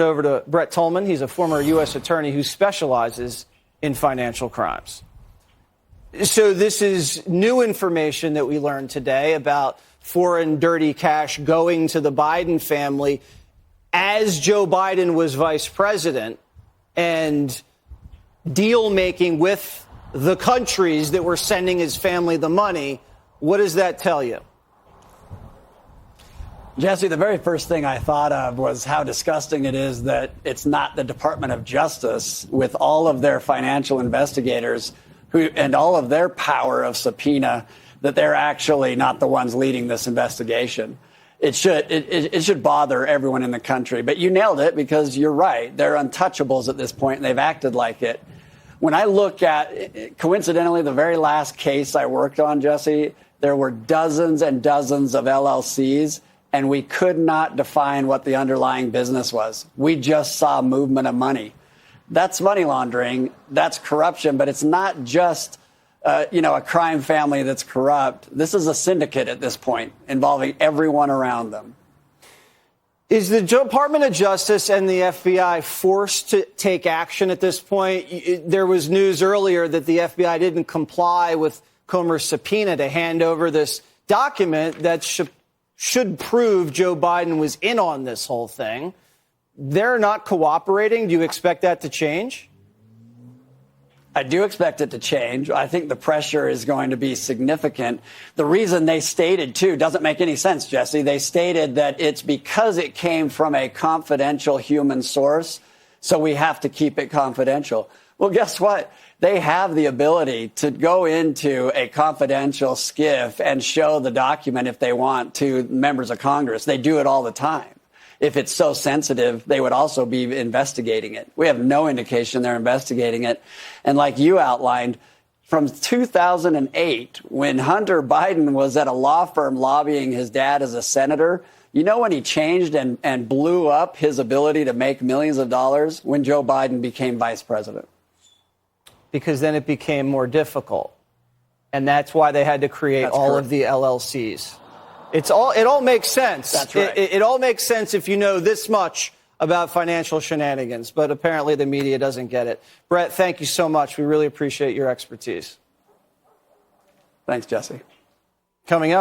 Over to Brett Tolman. He's a former U.S. attorney who specializes in financial crimes. So this is new information that we learned today about foreign dirty cash going to the Biden family as Joe Biden was vice president and deal making with the countries that were sending his family the money. What does that tell you? Jesse, the very first thing I thought of was how disgusting it is that it's not the Department of Justice with all of their financial investigators and all of their power of subpoena, that they're actually not the ones leading this investigation. It should bother everyone in the country. But you nailed it, because you're right. They're untouchables at this point, and they've acted like it. When I look at, coincidentally, the very last case I worked on, Jesse, there were dozens and dozens of LLCs, and we could not define what the underlying business was. We just saw movement of money. That's money laundering. That's corruption. But it's not just, a crime family that's corrupt. This is a syndicate at this point, involving everyone around them. Is the Department of Justice and the FBI forced to take action at this point? There was news earlier that the FBI didn't comply with Comer's subpoena to hand over this document that should prove Joe Biden was in on this whole thing. They're not cooperating. Do you expect that to change? I do expect it to change. I think the pressure is going to be significant. The reason they stated, too, doesn't make any sense, Jesse. They stated that it's because it came from a confidential human source, so we have to keep it confidential. Well, guess what? They have the ability to go into a confidential SCIF and show the document if they want to members of Congress. They do it all the time. If it's so sensitive, they would also be investigating it. We have no indication they're investigating it. And like you outlined, from 2008, when Hunter Biden was at a law firm lobbying his dad as a senator, you know when he changed and blew up his ability to make millions of dollars? When Joe Biden became vice president. Because then it became more difficult. And that's why they had to create all of the LLCs. It all makes sense. That's right. It all makes sense if you know this much about financial shenanigans, but apparently the media doesn't get it. Brett, thank you so much. We really appreciate your expertise. Thanks, Jesse. Coming up.